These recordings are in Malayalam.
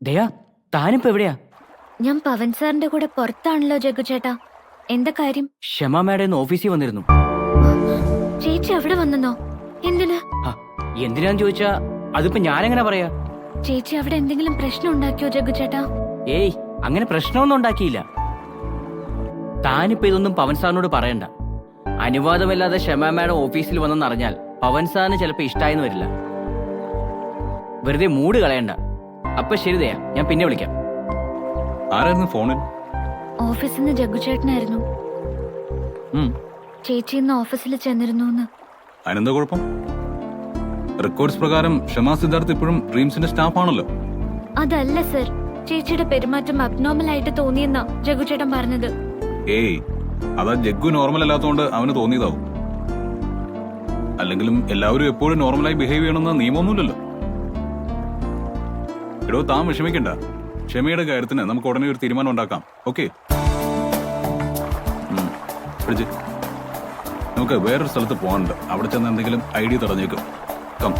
ദയാ, താനിപ്പോ എവിടെയാ? ഞാൻ പവൻ സാറിന്റെ കൂടെ പുറത്താണല്ലോ ജഗ്ഗു ചേട്ടാ. എന്താ കാര്യം? ക്ഷമ മാഡം ഇന്ന് ഓഫീസിൽ വന്നിരുന്നു. ചേച്ചി അവിടെ വന്നെന്നോ? എന്തിന്? എന്തിനാന്ന് ചോദിച്ചാ അതിപ്പോ ഞാനെങ്ങനെ പറയാ? ചേച്ചി അവിടെ എന്തെങ്കിലും പ്രശ്നം ഉണ്ടാക്കിയോ ജഗ്ഗു ചേട്ടാ? ഏയ്, അങ്ങനെ പ്രശ്നമൊന്നും ഉണ്ടാക്കിയില്ല. താനിപ്പോ ഇതൊന്നും പവൻ സാറിനോട് പറയണ്ട. അനുവാദമില്ലാതെ ക്ഷമ മാഡം ഓഫീസിൽ വന്നെന്നറിഞ്ഞാൽ പവൻ സാറിന് ചിലപ്പോ ഇഷ്ടായെന്ന് വരില്ല. വെറുതെ മൂഡ് കളയണ്ട. അപ്പൊ ശരി ദയാ, ഞാൻ പിന്നെ വിളിക്കാം. ആരായിരുന്നു ഫോണിൽ? ഓഫീസിൽ നിന്ന് ജഗ്ഗു ചേട്ടനായിരുന്നു. ചേച്ചി ഇന്ന് ഓഫീസിൽ ചെന്നിരുന്നു. അതിനെന്താ കുഴപ്പം? റെക്കോർഡ്സ് പ്രകാരം ക്ഷമ സിദ്ധാർത്ഥ് ഇപ്പോഴും ഡ്രീംസിന്റെ സ്റ്റാഫ് ആണല്ലോ. അതല്ല സർ, ചേച്ചിയുടെ പെരുമാറ്റം അബ്നോർമൽ ആയിട്ട് തോന്നിയെന്നാ ജഗ്ഗു ചേട്ടൻ പറഞ്ഞത്. ഏയ്, അതാ ജഗ്ഗു നോർമൽ അല്ലാത്തതുകൊണ്ട് അവന് തോന്നിയതാവും. അല്ലെങ്കിലും എല്ലാവരും എപ്പോഴും നോർമലായി ബിഹേവ് ചെയ്യണമെന്ന് നിയമമൊന്നുമില്ലല്ലോ. എടോ, താൻ വിഷമിക്കണ്ട. ക്ഷമയുടെ കാര്യത്തിന് നമുക്ക് ഉടനെ ഒരു തീരുമാനം ഉണ്ടാക്കാം. ഓക്കെ, നമുക്ക് വേറൊരു സ്ഥലത്ത് പോകാനുണ്ട്. അവിടെ ചെന്ന് എന്തെങ്കിലും ഐഡിയ തടഞ്ഞേക്കും. കം.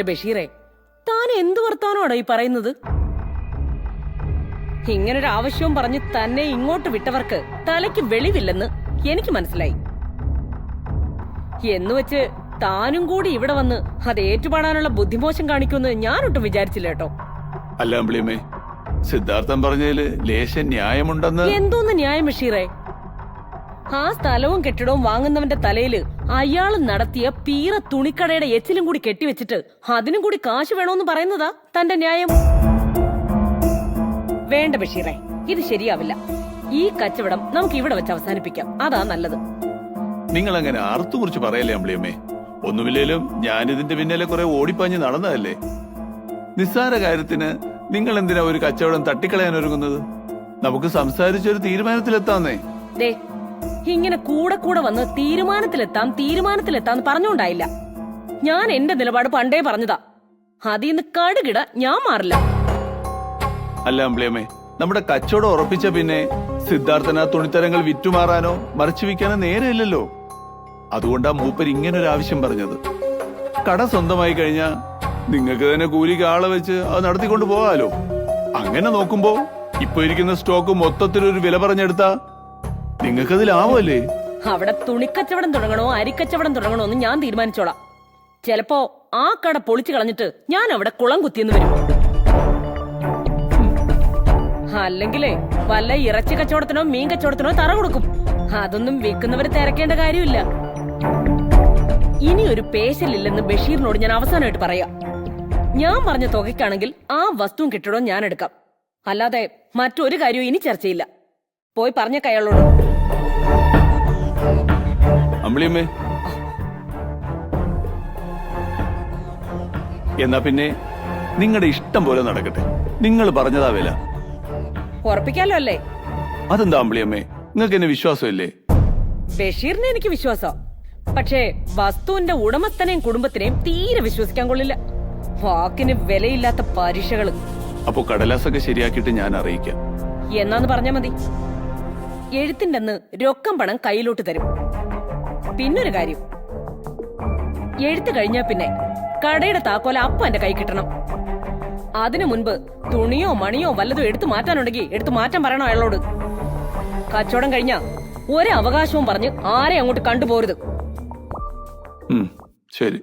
ബഷീറെ, താൻ എന്തു വർത്താനോടോ ഈ പറയുന്നത്? ഇങ്ങനൊരു ആവശ്യവും പറഞ്ഞ് തന്നെ ഇങ്ങോട്ട് വിട്ടവർക്ക് തലയ്ക്ക് വെളിവില്ലെന്ന് എനിക്ക് മനസ്സിലായി. എന്നുവെച്ച് താനും കൂടി ഇവിടെ വന്ന് അത് ഏറ്റുപാടാനുള്ള ബുദ്ധിമോശം കാണിക്കുമെന്ന് ഞാനൊട്ടും വിചാരിച്ചില്ല കേട്ടോ. അല്ല അമ്പിളിയമ്മേ, സിദ്ധാർത്ഥൻ പറഞ്ഞതില് ലേശം ന്യായമുണ്ടെന്ന്. എന്തോന്ന് ന്യായം ബഷീറെ? ആ സ്ഥലവും കെട്ടിടവും വാങ്ങുന്നവന്റെ തലയില് അയാൾ നടത്തിയ പീറ തുണിക്കടയുടെ എച്ചിലും കൂടി കെട്ടിവെച്ചിട്ട് അതിനും കൂടി കാശ് വേണോന്ന് പറയുന്നതാ തന്റെ ന്യായം? വേണ്ട ബഷീറെ, ഇത് ശരിയാവില്ല. ഈ കച്ചവടം നമുക്ക് ഇവിടെ വെച്ച് അവസാനിപ്പിക്കാം. അതാ നല്ലത്. നിങ്ങൾ അങ്ങനെ അറുത്തു കുറിച്ച് പറയല്ലേ അമ്പിളിയമ്മേ. ഒന്നുമില്ലേലും ഞാനിതിന്റെ പിന്നാലെ കുറെ ഓടിപ്പാഞ്ഞ് നടന്നതല്ലേ. നിസ്സാര കാര്യത്തിന് നിങ്ങൾ എന്തിനാ ഒരു കച്ചവടം തട്ടിക്കളയാൻ ഒരുങ്ങുന്നത്? നമുക്ക് സംസാരിച്ചൊരു തീരുമാനത്തിലെത്താന്നേ. ഇങ്ങനെ കൂടെ കൂടെ വന്ന് തീരുമാനത്തിലെത്താന്ന് പറഞ്ഞുകൊണ്ടായില്ല. ഞാൻ എന്റെ നിലപാട് പണ്ടേ പറഞ്ഞതാ. അതിന്ന് കടുകിട ഞാൻ മാറില്ല. അല്ല അമ്പിളിയമ്മേ, നമ്മുടെ കച്ചവടം ഉറപ്പിച്ച പിന്നെ സിദ്ധാർത്ഥന തുണിത്തരങ്ങൾ വിറ്റുമാറാനോ മറച്ചു വിൽക്കാനോ നേരെയില്ലല്ലോ. അതുകൊണ്ടാ മൂപ്പർ ഇങ്ങനൊരു ആവശ്യം പറഞ്ഞത്. കട സ്വന്തമായി കഴിഞ്ഞാ നിങ്ങൾക്ക് തന്നെ കൂലിക്ക് ആളെ വെച്ച് അത് നടത്തിക്കൊണ്ട് പോകാലോ. അങ്ങനെ നോക്കുമ്പോ ഇപ്പൊ ഇരിക്കുന്ന സ്റ്റോക്ക് മൊത്തത്തിലൊരു വില പറഞ്ഞെടുത്താ നിങ്ങൾക്കത് ലാഭമല്ലേ? അവിടെ തുണിക്കച്ചവടം തുടങ്ങണോ അരിക്കച്ചവടം തുടങ്ങണോ എന്ന് ഞാൻ തീരുമാനിച്ചോളാം. ചിലപ്പോ ആ കട പൊളിച്ചു കളഞ്ഞിട്ട് ഞാൻ അവിടെ കുളം കുത്തിയെന്ന് വരും. അല്ലെങ്കിലേ വല്ല ഇറച്ചി കച്ചവടത്തിനോ മീൻ കച്ചവടത്തിനോ തറ കൊടുക്കും. അതൊന്നും വിൽക്കുന്നവര് തിരക്കേണ്ട കാര്യമില്ല. ഇനി ഒരു പേശലില്ലെന്ന് ബഷീറിനോട് ഞാൻ അവസാനമായിട്ട് പറയാം. ഞാൻ പറഞ്ഞ തുകയ്ക്കാണെങ്കിൽ ആ വസ്തുവും കെട്ടിടവും ഞാൻ എടുക്കാം. അല്ലാതെ മറ്റൊരു കാര്യവും ഇനി ചർച്ചയില്ല. പോയി പറഞ്ഞ അയാളോട്. അമ്പിളിയമ്മേ, എന്നാ പിന്നെ നിങ്ങളുടെ ഇഷ്ടം പോലെ നടക്കട്ടെ. നിങ്ങൾ പറഞ്ഞതാ വില. ഉറപ്പിക്കാലോ അല്ലേ? അതെന്താ അമ്പിളിയമ്മേ, നിങ്ങൾക്ക് എന്നെ വിശ്വാസമില്ലേ? ബഷീറിനെ എനിക്ക് വിശ്വാസം. പക്ഷേ വസ്തുവിന്റെ ഉടമസ്ഥനെയും കുടുംബത്തിനെയും തീരെ വിശ്വസിക്കാൻ കൊള്ളില്ല. വാക്കിന് വിലയില്ലാത്ത പരീക്ഷകള്. അപ്പൊ കടലാസൊക്കെ ശരിയാക്കിയിട്ട് ഞാൻ അറിയിക്കാം. എന്നാന്ന് പറഞ്ഞാ മതി. എഴുത്തിന്റെ അന്ന് രൊക്കം പണം കയ്യിലോട്ട് തരും. പിന്നൊരു കാര്യം, എഴുത്ത് കഴിഞ്ഞാ പിന്നെ കടയുടെ താക്കോല അപ്പ എന്റെ കൈ കിട്ടണം. അതിനു മുൻപ് തുണിയോ മണിയോ വല്ലതും എടുത്തു മാറ്റാനുണ്ടെങ്കിൽ എടുത്തു മാറ്റാൻ പറയണോ അയാളോട്. കച്ചവടം കഴിഞ്ഞാ ഒരവകാശവും പറഞ്ഞ് ആരെ അങ്ങോട്ട് കണ്ടുപോരുത്. ശരി.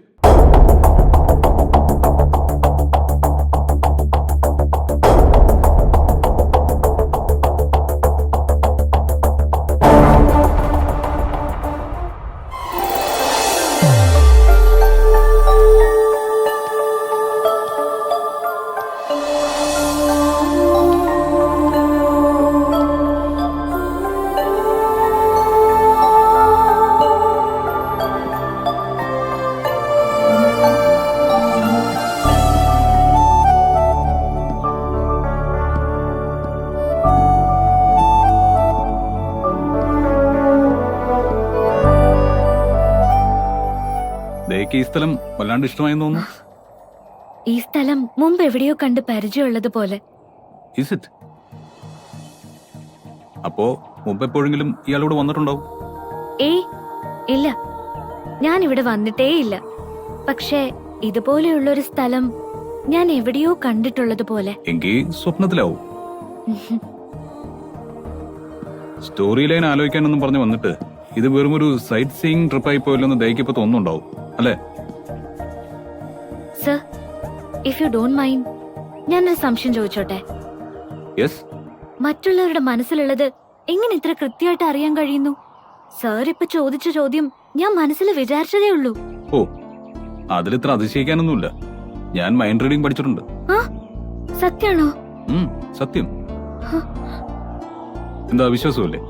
ദയ്ക്ക് ഈ സ്ഥലം വല്ലാണ്ട് ഇഷ്ടമായെന്ന് തോന്നുന്നു. ഈ സ്ഥലം മുമ്പ് എവിടെയോ കണ്ട് പരിചയമുള്ളത് പോലെ. Is it? അപ്പോ മുമ്പ് എപ്പോഴെങ്കിലും ഇയാളോട് വന്നിട്ടുണ്ടാവും? ഏയ് ഇല്ല, ഞാൻ ഇവിടെ വന്നിട്ടേ ഇല്ല. പക്ഷേ ഇതുപോലെയുള്ള ഒരു സ്ഥലം ഞാൻ എവിടെയോ കണ്ടിട്ടുള്ളത് പോലെ. എങ്കിൽ സ്വപ്നത്തിലാവും. സ്റ്റോറി ലൈൻ ആലോചിക്കാനൊന്നും പറഞ്ഞു വന്നിട്ട് ഇത് വെറും ഒരു സൈറ്റ് സീയിങ് ട്രിപ്പായി പോയല്ലെന്ന് ദയ്ക്ക് ഇപ്പൊ തോന്നുന്നുണ്ടാവും അല്ലേ? Sir, if you don't mind, ഞാനൊരു സംശയം ചോദിച്ചോട്ടെ? യെസ്. മറ്റുള്ളവരുടെ മനസ്സിലുള്ളത് എങ്ങനെ ഇത്ര കൃത്യമായിട്ട് അറിയാൻ കഴിയുന്നു? സർ ഇപ്പൊ ചോദിച്ച ചോദ്യം ഞാൻ മനസ്സിൽ വിചാരിച്ചതേ ഉള്ളൂ. ഓ, അതിലിത്ര അതിശയിക്കാനൊന്നുമില്ല. ഞാൻ മൈൻഡ് റീഡിംഗ് പഠിച്ചിട്ടുണ്ട്. ആ, സത്യാണോ? സത്യം. എന്താ വിശ്വാസമല്ലേ?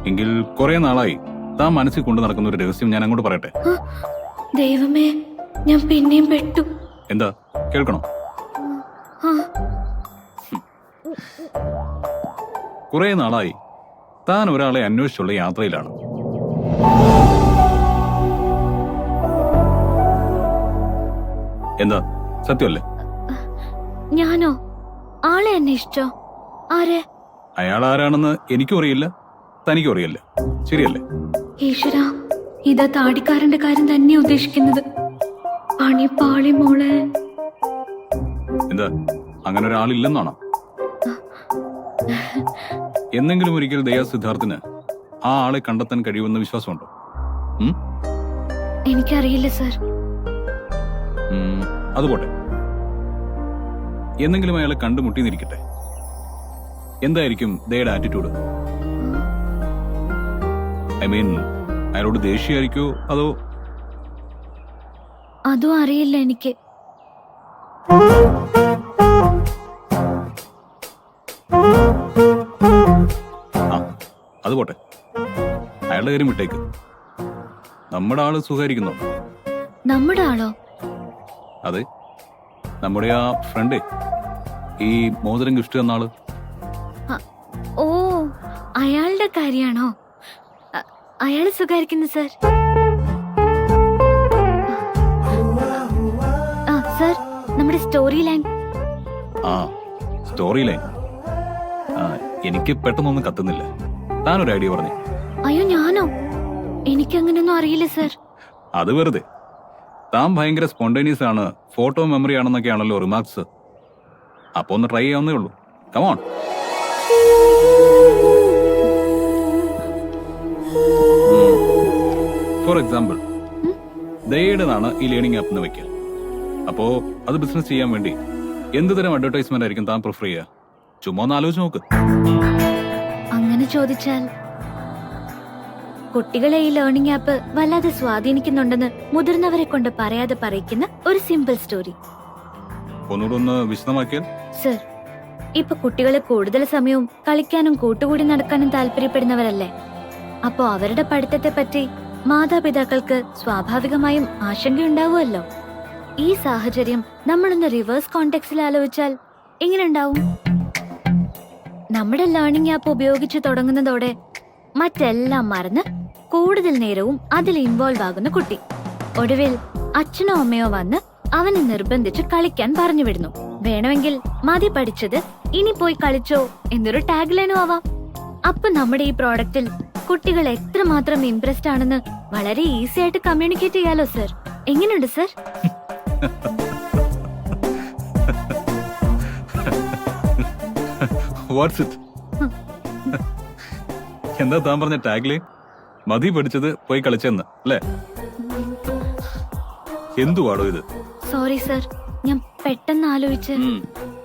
എങ്കിൽ കുറെ നാളായി താൻ മനസ്സിൽ കൊണ്ടു നടക്കുന്ന ഒരു രഹസ്യം ഞാൻ അങ്ങോട്ട് പറയട്ടെ. ദൈവമേ, ഞാൻ പിന്നെയും പെട്ടു. എന്താ, കേൾക്കണോ? ആ, കുറെ നാളായി താൻ ഒരാളെ അന്വേഷിച്ചുള്ള യാത്രയിലാണ്. എന്താ, സത്യമല്ലേ? ഞാനോ? ആളെ അന്വേഷിച്ചോ? ആരെ? അയാൾ ആരാണെന്ന് എനിക്കും അറിയില്ല, തനിക്കും അറിയില്ല. ശരിയല്ലേ? ഈശ്വര, ഇതാ താടിക്കാരന്റെ കാര്യം തന്നെയാ ഉദ്ദേശിക്കുന്നത്. പണി പാളി മോളെ. എന്താ, അങ്ങനെ ഒരാളില്ലെന്നാണോ? എന്നെങ്കിലും ഒരിക്കൽ ദയാ സിദ്ധാർത്ഥിന് ആ ആളെ കണ്ടെത്താൻ കഴിയുമെന്ന് വിശ്വാസമുണ്ടോ? എനിക്കറിയില്ല സർ. അതുപോട്ടെ, എന്നെങ്കിലും അയാളെ കണ്ടുമുട്ടിന്നിരിക്കട്ടെ. എന്തായിരിക്കും ദയയുടെ ആറ്റിറ്റ്യൂഡ്? ഐ മീൻ, അയാളോട് ദേഷ്യമായിരിക്കോ അതോ? അതും അറിയില്ല എനിക്ക്. ആ, അതുപോട്ടെ, അയാളുടെ കാര്യം വിട്ടേക്ക്. നമ്മുടെ ആള് സുഖമായിരിക്കുന്നോ? നമ്മുടെ ആളോ? അതെ, നമ്മുടെ ആ ഫ്രണ്ട്, ഈ മോതിരം ഗിഫ്റ്റ് തന്ന ആള്. ഓ, അയാളുടെ കാര്യാണോ? അയാള് സുഖായിരിക്കുന്നു സർ. ആ സർ, നമ്മുടെ സ്റ്റോറി ലൈൻ. ആ, സ്റ്റോറി ലൈൻ. എനിക്ക് പെട്ടെന്നൊന്നും കത്തുന്നില്ല. താനൊരു ഐഡിയ പറഞ്ഞു. അയ്യോ, ഞാനോ? എനിക്കങ്ങനൊന്നും അറിയില്ല സർ. അത് വെറുതെ. താൻ ഭയങ്കര സ്പോണ്ടേനിയസ് ആണ്, ഫോട്ടോ മെമ്മറി ആണെന്നൊക്കെയാണല്ലോ റിമാർക്സ്. അപ്പൊ ഒന്ന് ട്രൈ ചെയ്യാവുന്നേ ഉള്ളൂ. കമോൺ. ഫോർ എക്സാമ്പിൾ, ദയയുടേതാണ് ഈ ലേണിംഗ് ആപ്പ് എന്ന് വെക്കുക. അപ്പോ അത് ബിസിനസ് ചെയ്യാൻ വേണ്ടി എന്ത് തരം അഡ്വർടൈസ്മെന്റ് ആയിരിക്കും താൻ പ്രിഫർ ചെയ്യുക? ചുമ്മാ ഒന്ന് ആലോചിച്ച് നോക്ക്. അങ്ങനെ ചോദിച്ചാൽ, കുട്ടികളെ ഈ ലേണിംഗ് ആപ്പ് വല്ലാതെ സ്വാധീനിക്കുന്നുണ്ടെന്ന് മുതിർന്നവരെ കൊണ്ട് പറയാതെ പറയിക്കുന്ന ഒരു സിമ്പിൾ സ്റ്റോറി. ഒന്നുകൂടെ ഒന്ന് വിശദമാക്കിയാൽ? സർ, ഇപ്പൊ കുട്ടികളെ കൂടുതൽ സമയവും കളിക്കാനും കൂട്ടുകൂടി നടക്കാനും താല്പര്യപ്പെടുന്നവരല്ലേ? അപ്പോ അവരുടെ പഠിത്തത്തെ പറ്റി മാതാപിതാക്കൾക്ക് സ്വാഭാവികമായും ആശങ്കയുണ്ടാവുമല്ലോ. ഈ സാഹചര്യം നമ്മളൊന്ന് റിവേഴ്സ് കോണ്ടെക്സ്റ്റിൽ ആലോചിച്ചാൽ എങ്ങനെയുണ്ടാവും? നമ്മുടെ ലേണിംഗ് ആപ്പ് ഉപയോഗിച്ച് തുടങ്ങുന്നതോടെ മറ്റെല്ലാം മറന്ന് കൂടുതൽ നേരവും അതിൽ ഇൻവോൾവ് ആകുന്ന കുട്ടി ഒടുവിൽ അച്ഛനോ അമ്മയോ വന്ന് അവനെ നിർബന്ധിച്ച് കളിക്കാൻ പറഞ്ഞു വിടുന്നു. വേണമെങ്കിൽ മതി പഠിച്ചത്, ഇനി പോയി കളിച്ചോ എന്നൊരു ടാഗ് ലൈനും ആവാം. അപ്പൊ നമ്മുടെ ഈ പ്രോഡക്റ്റിൽ കുട്ടികൾ എത്രമാത്രം ഇംപ്രസ്ഡ് ആണെന്ന് വളരെ ഈസി ആയിട്ട് കമ്മ്യൂണിക്കേറ്റ് ചെയ്യാലോ സർ. എങ്ങനെയുണ്ട് സർ? What's it? എന്താ താൻ പറഞ്ഞ ടാഗ്ലൈൻ? മതി പഠിച്ചത് പോയി കളിച്ചെന്ന് അല്ലേ? എന്തുവാടോ ഇത്? സോറി സർ, ഞാൻ പെട്ടെന്ന് ആലോചിച്ച്.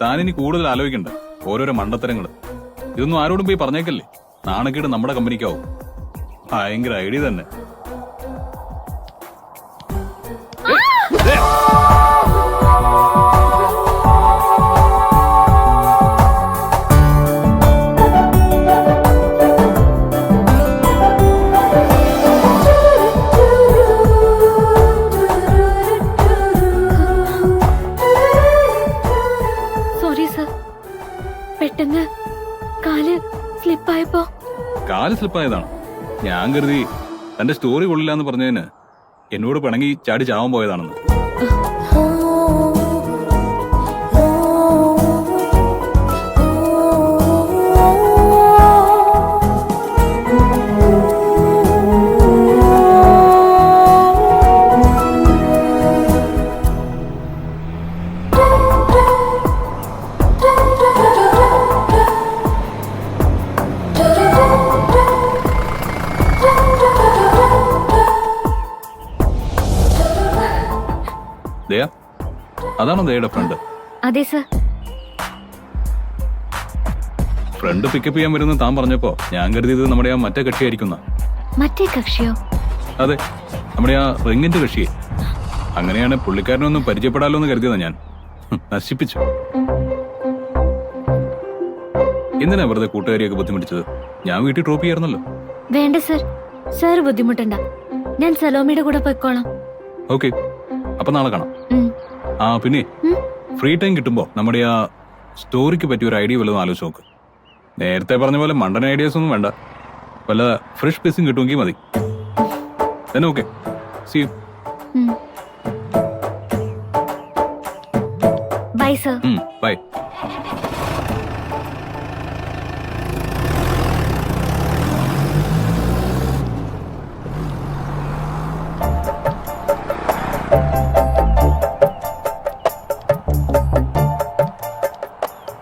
താനിനി കൂടുതൽ ആലോചിക്കണ്ട. ഓരോരോ മണ്ടത്തരങ്ങള് ഇതൊന്നും ആരോടും പോയി പറഞ്ഞേക്കല്ലേ. നാണക്കേട് നമ്മുടെ കമ്പനിക്കാവും. ഭയങ്കര ഐഡിയ തന്നെ. സോറി സർ, പെട്ടെന്ന് കാല് സ്ലിപ്പായപ്പോ. കാല് സ്ലിപ്പായതാണ്. ഞാൻ കരുതി തന്റെ സ്റ്റോറി കൊള്ളില്ല എന്ന് പറഞ്ഞതിന് എന്നോട് പിണങ്ങി ചാടി ചാവാൻ പോയതാണെന്ന്. ദയ, അതാണോ ദയയുടെ ഫ്രണ്ട്? അതെ സർ. ഫ്രണ്ട് പിക്കപ്പ് ചെയ്യാൻ വരുന്ന താൻ പറഞ്ഞപ്പോ ഞാൻ കരുതിയത് നമ്മുടെ ആ മറ്റേ കക്ഷിയായിരിക്കുന്ന. മറ്റേ കക്ഷിയോ? അതെ, നമ്മുടെ ആ റിങ്ങിന്റെ കക്ഷിയെ. അങ്ങനെയാണ് പുള്ളിക്കാരനൊന്നും പരിചയപ്പെടാലോ എന്ന് കരുതിയതാ ഞാൻ. നശിപ്പിച്ചു. എന്തിനാ വെറുതെ കൂട്ടുകാരിയൊക്കെ ബുദ്ധിമുട്ടിച്ചത്? ഞാൻ വീട്ടിൽ ഡ്രോപ്പ് ചെയ്യാറുന്നല്ലോ. വേണ്ട സർ, സാർ ബുദ്ധിമുട്ടണ്ട. ഞാൻ സലോമിയുടെ കൂടെ പോയിക്കോളാം. ഓക്കെ, അപ്പൊ നാളെ കാണാം. ആ പിന്നെ ഫ്രീ ടൈം കിട്ടുമ്പോ നമ്മുടെ ആ സ്റ്റോറിക്ക് പറ്റിയ ഒരു ഐഡിയ വല്ലതും ആലോചിച്ച് നോക്ക്. നേരത്തെ പറഞ്ഞ പോലെ മണ്ടൻ ഐഡിയാസ് ഒന്നും വേണ്ട. വല്ല ഫ്രഷ് പീസും കിട്ടുമെങ്കിൽ മതി. തന്നെ okay, see you. Bye sir. Bye.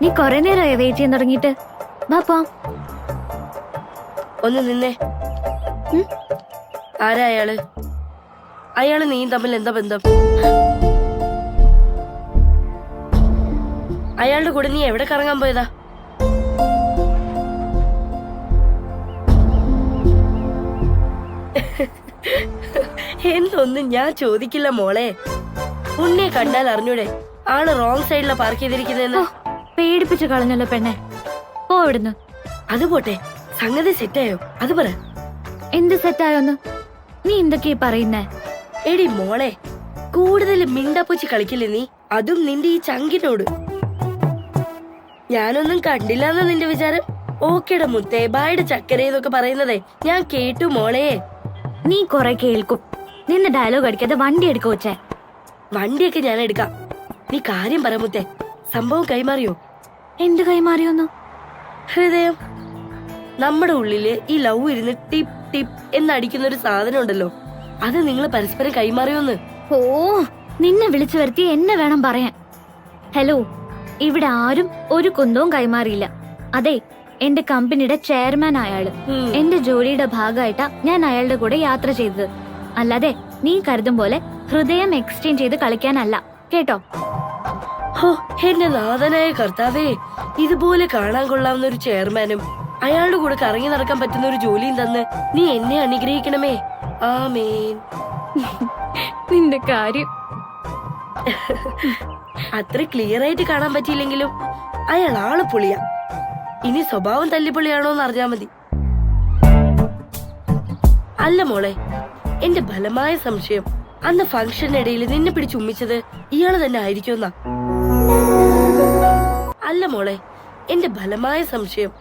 നീ കൊറേ നേരമായി വെയിറ്റ് ചെയ്യാൻ തുടങ്ങിയിട്ട്. വാ പോവാം. ഒന്ന് നിന്നേ. ആരാ അയാള്? അയാള് നീയും തമ്മിൽ എന്താ ബന്ധം? അയാളുടെ കൂടെ നീ എവിടെ കറങ്ങാൻ പോയതാ? എന്തൊന്നും ഞാൻ ചോദിക്കില്ല മോളെ. ഉന്നെ കണ്ടാൽ അറിഞ്ഞൂടെ ആള് റോങ് സൈഡിലാ പാർക്ക് ചെയ്തിരിക്കുന്നതെന്ന്? പേടിപ്പിച്ചു കളഞ്ഞല്ലോ പെണ്ണെ. പോ ഇവിടുന്ന്. അത് പോട്ടെ, സംഗതി സെറ്റായോ അത് പറ. എന്ത് സെറ്റായോന്ന്? നീ എന്തൊക്കെയാ പറയുന്നേ? എടി മോളെ, കൂടുതൽ മിണ്ടാപ്പൂച്ചി കളിക്കില്ലേ നീ, അതും നിന്റെ ഈ ചങ്കിനോട്. ഞാനൊന്നും കണ്ടില്ലാന്ന നിന്റെ വിചാരം? ഓക്കേടെ മുത്തേ, ബായുടെ ചക്കര എന്നൊക്കെ പറയുന്നതേ ഞാൻ കേട്ടു മോളെ. നീ കൊറേ കേൾക്കും. നിന്ന് ഡയലോഗ് അടിക്കാതെ വണ്ടി എടുക്കോ വെച്ചേ. വണ്ടിയൊക്കെ ഞാൻ എടുക്കാം. നീ കാര്യം പറ മുത്തേ, സംഭവം കൈമാറിയോ? എന്ത് കൈമാറിയോന്നു? ഹൃദയം. നമ്മുടെ ഉള്ളില് ഈ ലവ് ഇരുന്ന് ടിപ്പ് ടിപ്പ് എന്നടിക്കുന്ന ഒരു സാധനം ഉണ്ടല്ലോ, അത് നിങ്ങൾ പരസ്പരം കൈമാറിയോന്ന്? ഓ, നിന്നെ വിളിച്ചു വരുത്തി എന്നെ വേണം പറയാൻ. ഹലോ, ഇവിടെ ആരും ഒരു കുന്തവും കൈമാറിയില്ല. അതെ, എന്റെ കമ്പനിയുടെ ചെയർമാൻ അയാള്. എന്റെ ജോലിയുടെ ഭാഗമായിട്ടാ ഞാൻ അയാളുടെ കൂടെ യാത്ര ചെയ്തത്. അല്ലാതെ നീ കരുതും പോലെ ഹൃദയം എക്സ്ചേഞ്ച് ചെയ്ത് കളിക്കാനല്ല, കേട്ടോ? ഹോ, എന്റെ നാഥനായ കർത്താവേ, ഇതുപോലെ കാണാൻ കൊള്ളാവുന്ന ഒരു ചെയർമാനും അയാളുടെ കൂടെ കറങ്ങി നടക്കാൻ പറ്റുന്ന ഒരു ജോലിയും തന്ന് നീ എന്നെ അനുഗ്രഹിക്കണമേ. ആമേൻ. നിന്റെ കാര്യം അത്ര ക്ലിയർ ആയിട്ട് കാണാൻ പറ്റിയില്ലെങ്കിലും അയാൾ ആള് പൊളിയാ. ഇനി സ്വഭാവം തല്ലിപ്പൊളിയാണോന്ന് അറിഞ്ഞാ മതി. അല്ല മോളെ, എന്റെ ബലമായ സംശയം അന്ന് ഫംഗ്ഷനിടയിൽ നിന്നെ പിടിച്ചുമ്മിച്ചത് ഇയാള് തന്നെ ആയിരിക്കുമെന്നാ. അല്ല മോളെ, എന്റെ ബലമായ സംശയം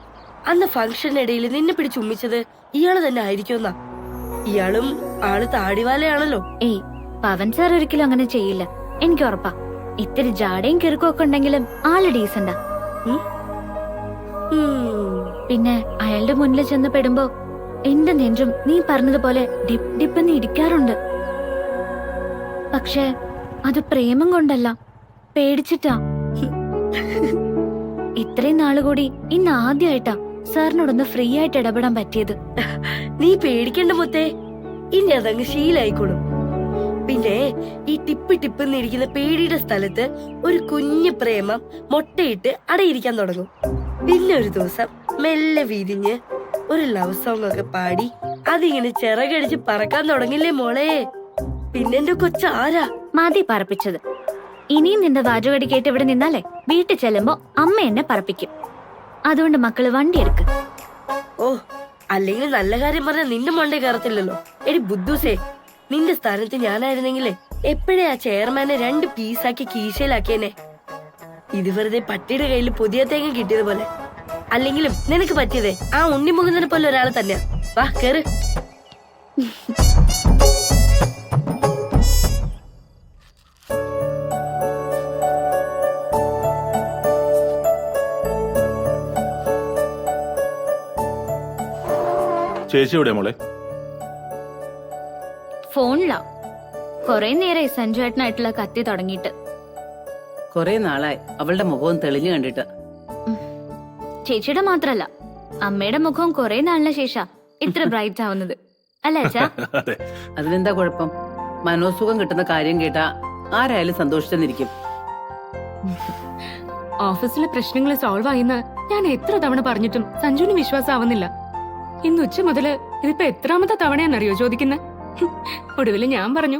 അന്ന് ഫംഗ്ഷനിടയിൽ നിന്നെ പിടിച്ചുമ്മിച്ചത് ഇയാള് തന്നെ ആയിരിക്കുമെന്നാ. ഇയാളും ആള് താടിവാലയാണല്ലോ. ഏയ്, പവൻ സാർ ഒരിക്കലും അങ്ങനെ ചെയ്യില്ല, എനിക്ക് ഉറപ്പാ. ഇത്തിരി ജാടയും കിറുക്കും ഒക്കെ ഉണ്ടെങ്കിലും ആള് ഡീസന്റാ. പിന്നെ അയാളുടെ മുന്നിൽ ചെന്ന് പെടുമ്പോ എന്റെ നെഞ്ചും നീ പറഞ്ഞതുപോലെ ഡിപ്പ് ഡിപ്പെന്ന് ഇടിക്കാറുണ്ട്. പക്ഷെ അത് പ്രേമം കൊണ്ടല്ല, പേടിച്ചിട്ടാ. ഇത്രയും നാളുകൂടി ഇന്ന് ആദ്യമായിട്ടാ സാറിനോടൊന്ന് ഫ്രീ ആയിട്ട് ഇടപെടാൻ പറ്റിയത്. നീ പേടിക്കണ്ട മുത്തേ, ഇനി അതങ്ങ് ശീലായിക്കോളും. പിന്നെ ഈ ടിപ്പ് ടിപ്പ് എന്നിരിക്കുന്ന പേടിയുടെ സ്ഥലത്ത് ഒരു കുഞ്ഞു പ്രേമം മുട്ടയിട്ട് അടയിരിക്കാൻ തുടങ്ങും. പിന്നെ ഒരു ദിവസം മെല്ലെ വിരിഞ്ഞ് ഒരു ലവ് സോങ് ഒക്കെ പാടി അതിങ്ങനെ ചിറകടിച്ച് പറക്കാൻ തുടങ്ങില്ലേ മോളെ. പിന്നെന്റെ കൊച്ചാരാ? മതി പറപ്പിച്ചത്. ഇനിയും നിന്റെ വാചകടി കേട്ട് ഇവിടെ നിന്നാലേ വീട്ടിൽ ചെല്ലുമ്പോ അമ്മ എന്നെ പറപ്പിക്കും. അതുകൊണ്ട് മക്കള് വണ്ടി എടുക്ക്. ഓ, അല്ലെങ്കിൽ നല്ല കാര്യം പറഞ്ഞ നിന്റെ മണ്ടേ കയറത്തില്ലല്ലോ. എടി ബുദ്ധൂസേ, നിന്റെ സ്ഥാനത്ത് ഞാനായിരുന്നെങ്കിലേ എപ്പോഴേ ആ ചെയർമാനെ 2 പീസാക്കി കീശയിലാക്കിയേനെ. ഇത് വെറുതെ പട്ടിയുടെ കയ്യിൽ പുതിയ തേങ്ങ കിട്ടിയതുപോലെ. അല്ലെങ്കിലും നിനക്ക് പറ്റിയതേ ആ ഉണ്ണിമുകുന്ദനെ പോലെ ഒരാൾ തന്നെയാ. വാ കേറ്. ചേച്ചി എവിടെ മോളെ? ഫോണിലാ. കൊറേ നേരമായി സഞ്ജുവേട്ടനായിട്ടുള്ള കത്തി തുടങ്ങിയിട്ട്. കൊറേ നാളായി അവളുടെ മുഖവും തെളിഞ്ഞു കണ്ടിട്ട്. ചേച്ചിയുടെ മാത്രല്ല, അമ്മയുടെ മുഖവും കൊറേ നാളിന് ശേഷം ഇത്ര ബ്രൈറ്റ് ആവുന്നത് അല്ലേ അച്ഛാ? അതെ. അതിനെന്താ കുഴപ്പം? മനോസുഖം കിട്ടുന്ന കാര്യം കേട്ടാ ആരായാലും സന്തോഷിച്ചെന്നിരിക്കും. ഓഫീസിലെ പ്രശ്നങ്ങൾ സോൾവ് ആയിന്ന് ഞാൻ എത്ര തവണ പറഞ്ഞിട്ടും സഞ്ജുവിന് വിശ്വാസമാവുന്നില്ല. ഇന്ന് ഉച്ച മുതല് ഇതിപ്പോ എത്രാമത്തെ തവണയാണെന്നറിയോ ചോദിക്കുന്നത്? ഒടുവില് ഞാൻ പറഞ്ഞു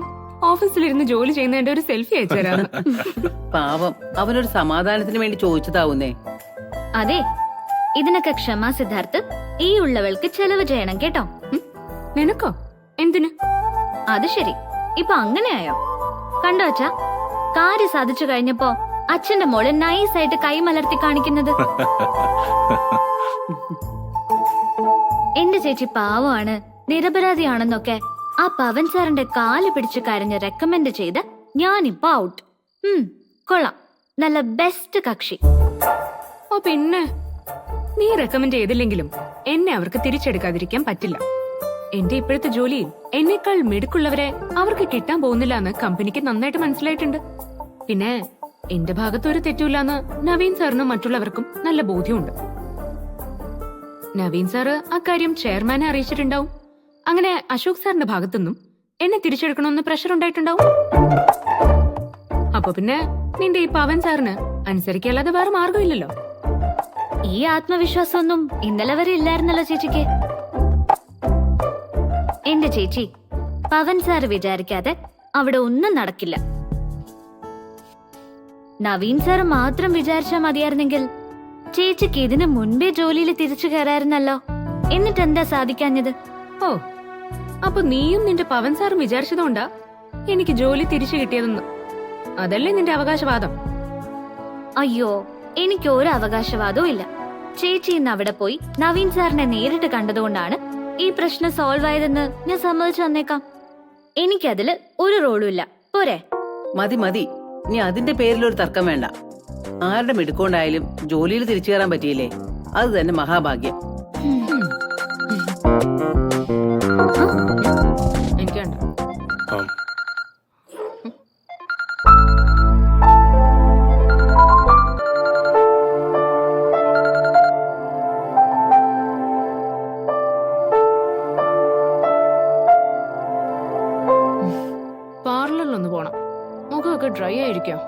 ഓഫീസിലിരുന്ന് ജോലി ചെയ്യുന്നതിന്റെ ഒരു സെൽഫി അയച്ചുതരാന്ന്. പാവം, അവനൊരു സമാധാനത്തിന് വേണ്ടി ചോദിച്ചതാവുന്നേ. അതെ, ഇതിനൊക്കെ ക്ഷമ സിദ്ധാർത്ഥ്. ഈ ഉള്ളവൾക്ക് ചെലവ് ചെയ്യണം കേട്ടോ. നിനക്കോ? എന്തിന്? അത് ശരി, ഇപ്പൊ അങ്ങനെയായോ? കണ്ടോ അച്ഛാ, കാര്യം സാധിച്ചു കഴിഞ്ഞപ്പോ അച്ഛന്റെ മോള് നൈസായിട്ട് കൈമലർത്തി കാണിക്കുന്നത്. എന്റെ ചേച്ചി പാവമാണ്, നിരപരാധിയാണെന്നൊക്കെ ആ പവൻ സാറിന്റെ കാല് പിടിച്ച് കരഞ്ഞ് റെക്കമെൻഡ് ചെയ്ത് ഞാനിപ്പോ ഔട്ട്. കൊള്ളാം, നല്ല ബെസ്റ്റ് കക്ഷി. ഓ പിന്നെ, നീ റെക്കമെൻഡ് ചെയ്തില്ലെങ്കിലും എന്നെ അവർക്ക് തിരിച്ചെടുക്കാതിരിക്കാൻ പറ്റില്ല. എന്റെ ഇപ്പോഴത്തെ ജോലിയിൽ എന്നേക്കാൾ മിടുക്കുള്ളവരെ അവർക്ക് കിട്ടാൻ പോകുന്നില്ല എന്ന് കമ്പനിക്ക് നന്നായിട്ട് മനസ്സിലായിട്ടുണ്ട്. പിന്നെ എന്റെ ഭാഗത്ത് ഒരു തെറ്റുമില്ലാന്ന് നവീൻ സാറിനും മറ്റുള്ളവർക്കും നല്ല ബോധ്യമുണ്ട്. നവീൻ സാറ് അക്കാര്യം ചെയർമാനെ അറിയിച്ചിട്ടുണ്ടാവും. അങ്ങനെ അശോക് സാറിന്റെ ഭാഗത്തുനിന്നും എന്നെ തിരിച്ചെടുക്കണമെന്ന് പ്രഷർ ഉണ്ടായിട്ടുണ്ടാവും. അപ്പൊ പിന്നെ നിന്റെ ഈ പവൻ സാറിന് അനുസരിക്കല്ലാതെ വേറെ മാർഗമില്ലല്ലോ. ഈ ആത്മവിശ്വാസമൊന്നും ഇന്നലെ വരെ ഇല്ലായിരുന്നല്ലോ ചേച്ചിക്ക്. എന്റെ ചേച്ചി, പവൻ സാറ് വിചാരിക്കാതെ അവിടെ ഒന്നും നടക്കില്ല. നവീൻ സാറ് മാത്രം വിചാരിച്ചാൽ മതിയായിരുന്നെങ്കിൽ ചേച്ചിക്ക് ഇതിനു മുൻപേ ജോലിയിൽ തിരിച്ചു കയറായിരുന്നല്ലോ. എന്നിട്ട് എന്താ സാധിക്കാഞ്ഞത്? ഓ, അപ്പൊ നീയും നിന്റെ പവൻ സാറും വിചാരിച്ചതുകൊണ്ടാ എനിക്ക് ജോലി തിരിച്ചു കിട്ടിയതെന്ന്. അതല്ലേ നിന്റെ അവകാശവാദം? അയ്യോ, എനിക്ക് ഒരു അവകാശവാദവും ഇല്ല. ചേച്ചി ഇന്ന് അവിടെ പോയി നവീൻ സാറിനെ നേരിട്ട് കണ്ടതുകൊണ്ടാണ് ഈ പ്രശ്നം സോൾവ് ആയതെന്ന് ഞാൻ സമ്മതിച്ചു തന്നേക്കാം. എനിക്കതില് ഒരു റോളും ഇല്ല. പോരെ? മതി മതി, ഇനി അതിന്റെ പേരിൽ ഒരു തർക്കം വേണ്ട. ആരുടെ മിടുക്കൊണ്ടായാലും ജോലിയിൽ തിരിച്ചു കയറാൻ പറ്റിയില്ലേ, അത് തന്നെ മഹാഭാഗ്യം. എനിക്ക് വേണ്ട. പാർലറിലൊന്ന് പോണം, മുഖമൊക്കെ ഡ്രൈ ആയിരിക്കാം.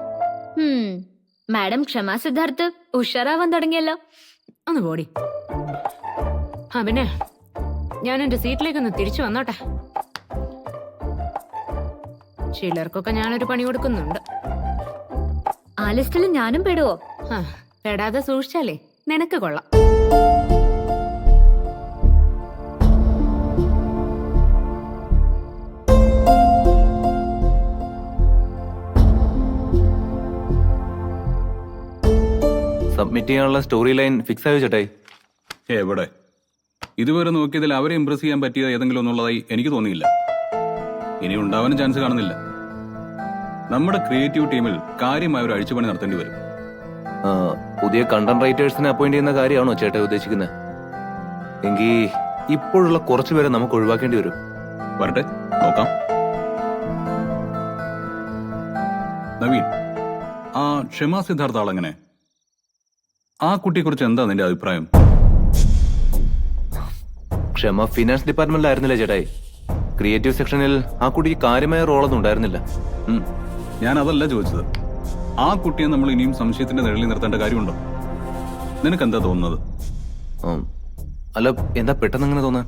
മാഡം ക്ഷമ സിദ്ധാർത്ഥ് ഉഷാറാവാൻ തുടങ്ങിയല്ലോ. ഒന്ന് പോടി. പിന്നെ ഞാൻ എന്റെ സീറ്റിലേക്കൊന്ന് തിരിച്ചു വന്നോട്ടെ. ചിലർക്കൊക്കെ ഞാനൊരു പണി കൊടുക്കുന്നുണ്ട്. ആ ലിസ്റ്റിൽ ഞാനും പെടുവോ? പെടാതെ സൂക്ഷിച്ചാലേ നിനക്ക് കൊള്ളാം. സബ്മിറ്റ് ചെയ്യാനുള്ള സ്റ്റോറി ലൈൻ ഫിക്സ് ആയോ ചേട്ടായി? എവിടെ? ഇതുവരെ നോക്കിയതിൽ അവരെ ഇംപ്രസ് ചെയ്യാൻ പറ്റിയ ഏതെങ്കിലും ഒന്നുള്ളതായി എനിക്ക് തോന്നിയില്ല. ഇനി ഉണ്ടാവാനും ചാൻസ് കാണുന്നില്ല. നമ്മുടെ ക്രിയേറ്റീവ് ടീമിൽ കാര്യമായ ഒരു അഴിച്ചുപണി നടത്തേണ്ടി വരും. പുതിയ കണ്ടന്റ് റൈറ്റേഴ്സിനെ അപ്പോയിന്റ് ചെയ്യുന്ന കാര്യമാണോ ചേട്ടായി ഉദ്ദേശിക്കുന്നത്? എങ്കിൽ ഇപ്പോഴുള്ള കുറച്ചുപേരെ നമുക്ക് ഒഴിവാക്കേണ്ടി വരും. വരട്ടെ, നോക്കാം. നവീൻ, ആ ക്ഷമ സിദ്ധാർത്ഥ ആളെങ്ങനെ? ആ കുട്ടിയെക്കുറിച്ച് എന്താ നിന്റെ അഭിപ്രായം? ക്ഷമ ഫിനാൻസ് ഡിപ്പാർട്ട്മെന്റിലായിരുന്നില്ല ചേട്ടായി. ക്രിയേറ്റീവ് സെക്ഷനിൽ ആ കുട്ടിക്ക് കാര്യമായ റോളൊന്നും ഉണ്ടായിരുന്നില്ല. ഞാൻ അതല്ല ചോദിച്ചത്. ആ കുട്ടിയെ നമ്മൾ ഇനിയും സംശയത്തിന്റെ നിഴലിൽ നിർത്തേണ്ട കാര്യമുണ്ടോ? നിനക്ക് എന്താ തോന്നുന്നത്? അല്ല, എന്താ പെട്ടെന്ന് അങ്ങനെ തോന്നാൻ?